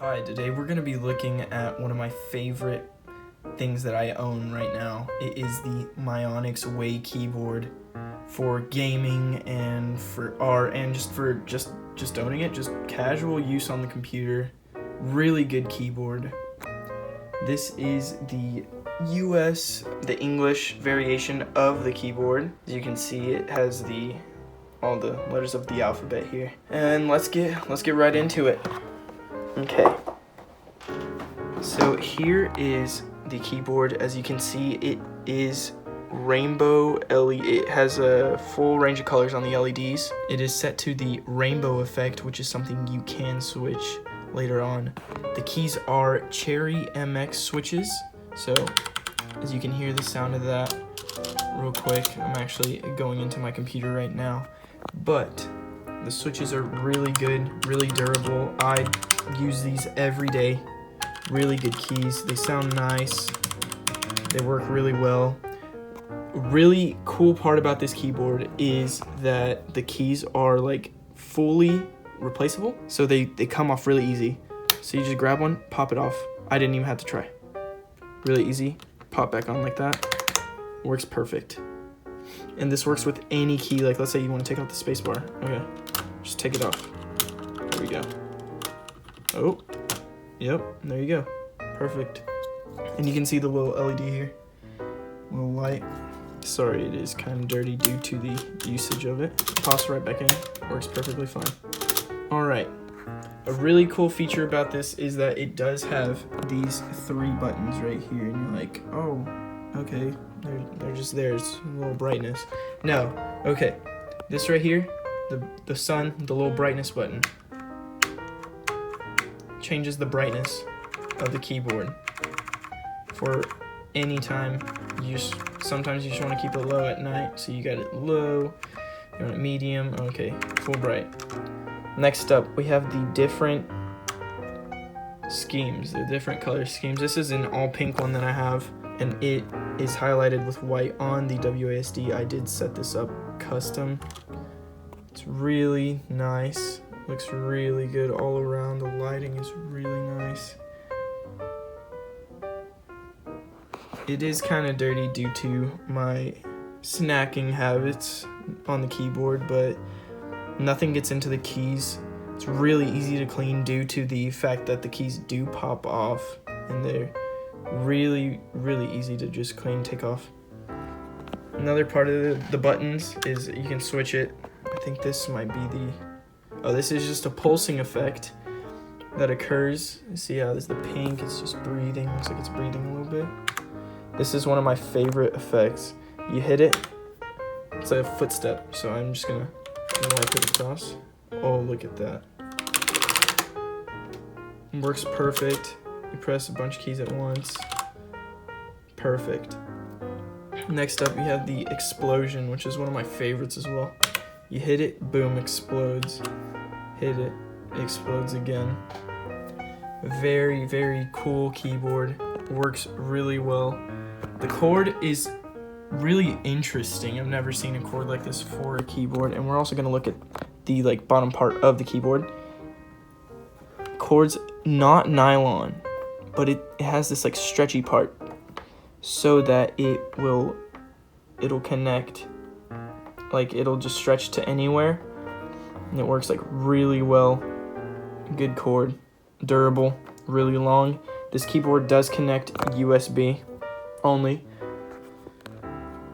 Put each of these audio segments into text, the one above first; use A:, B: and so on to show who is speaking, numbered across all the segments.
A: Hi, today we're going to be looking at one of my favorite things that I own right now. It is the Mionix Wei keyboard for gaming and for art and just owning it, just casual use on the computer. Really good keyboard. This is the the English variation of the keyboard. As you can see, it has all the letters of the alphabet here. And let's get right into it. Okay, so here is the keyboard. As you can see, it is rainbow LED. It has a full range of colors on the LEDs. It is set to the rainbow effect, which is something you can switch later on. The keys are Cherry MX switches. So as you can hear the sound of that real quick, I'm actually going into my computer right now. But the switches are really good, really durable. I use these every day. Really good keys. They sound nice. They work really well. Really cool part about this keyboard is that the keys are like fully replaceable. So they come off really easy. So you just grab one, pop it off. I didn't even have to try. Really easy. Pop back on like that. Works perfect. And this works with any key. Like let's say you want to take out the space bar. Okay. Just take it off. There we go. Oh, yep, there you go. Perfect. And you can see the little LED here. Little light. Sorry, it is kind of dirty due to the usage of it. Toss right back in. Works perfectly fine. Alright. A really cool feature about this is that it does have these 3 buttons right here. And you're like, oh, okay. They're just there. It's a little brightness. No. Okay. This right here, the sun, the little brightness button, changes the brightness of the keyboard for any time. Sometimes you just want to keep it low at night, so you got it low. You want it medium. Okay, full bright. Next up, we have the different schemes, the different color schemes. This is an all pink one that I have, and it is highlighted with white on the WASD. I did set this up custom. It's really nice. Looks really good all around. The lighting is really nice. It is kind of dirty due to my snacking habits on the keyboard, but nothing gets into the keys. It's really easy to clean due to the fact that the keys do pop off, and they're really, really easy to just clean, take off. Another part of the buttons is you can switch it. I think this might be this is just a pulsing effect that occurs. You see how there's the pink, it's just breathing. Looks like it's breathing a little bit. This is one of my favorite effects. You hit it, it's like a footstep. So I'm just gonna wipe it across. Oh, look at that. It works perfect. You press a bunch of keys at once. Perfect. Next up, we have the explosion, which is one of my favorites as well. You hit it, boom, explodes. Hit it, explodes again. Very, very cool keyboard. Works really well. The chord is really interesting. I've never seen a chord like this for a keyboard. And we're also going to look at the bottom part of the keyboard. Chord's not nylon, but it has this stretchy part so that it'll connect. It'll just stretch to anywhere, and it works really well. Good chord, durable, really long. This keyboard does connect USB only.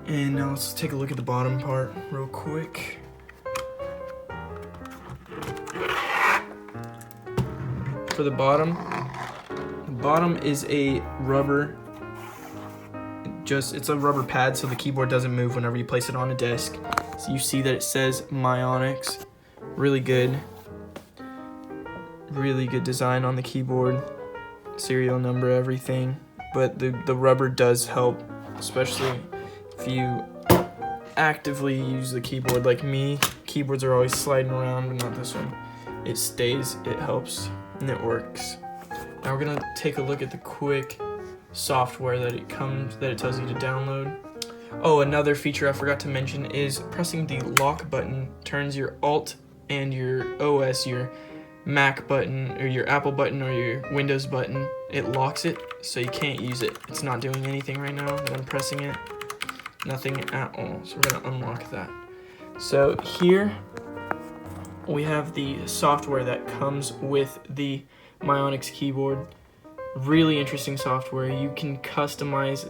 A: And now let's take a look at the bottom part real quick. For the bottom is a rubber. It's a rubber pad, so the keyboard doesn't move whenever you place it on a desk. So you see that it says Mionix. Really good design on the keyboard. Serial number, everything. But the rubber does help, especially if you actively use the keyboard like me. Keyboards are always sliding around, but not this one. It stays, it helps, and it works. Now we're gonna take a look at the quick software that it tells you to download. Oh, another feature I forgot to mention is pressing the lock button turns your Alt and your OS, your Mac button or your Apple button or your Windows button, it locks it, so you can't use it. It's not doing anything right now that I'm pressing it. Nothing at all. So we're gonna unlock that. So here we have the software that comes with the Mionix keyboard. Really interesting software. You can customize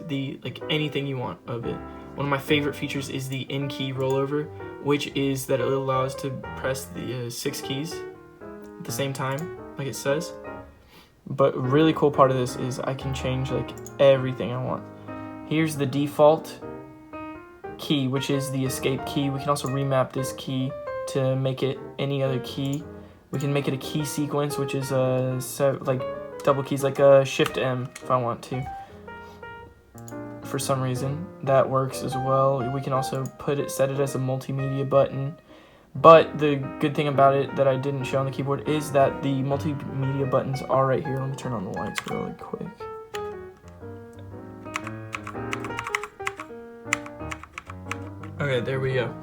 A: anything you want of it. One of my favorite features is the in-key rollover, which is that it allows to press the 6 keys at the same time, like it says. But a really cool part of this is I can change everything I want. Here's the default key, which is the escape key. We can also remap this key to make it any other key. We can make it a key sequence, which is double keys, like a Shift M if I want to. For some reason, that works as well. We can also set it as a multimedia button. But the good thing about it that I didn't show on the keyboard is that the multimedia buttons are right here. Let me turn on the lights really quick. Okay, there we go.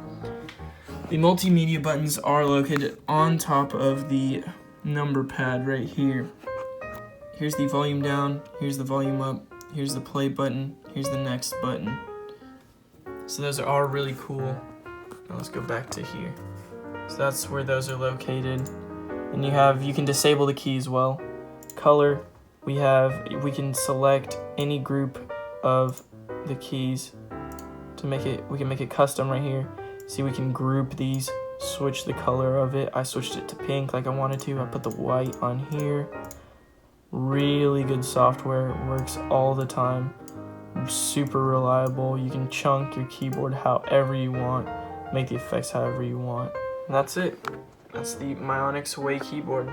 A: The multimedia buttons are located on top of the number pad right here. Here's the volume down, here's the volume up, here's the play button, here's the next button. So those are really cool. Now let's go back to here. So that's where those are located. And you can disable the key as well. Color, we can select any group of the keys to make it, we can make it custom right here. See, we can group these, switch the color of it. I switched it to pink like I wanted to. I put the white on here. Really good software, it works all the time. Super reliable. You can chunk your keyboard however you want, make the effects however you want. And that's it. That's the Mionix Wei keyboard.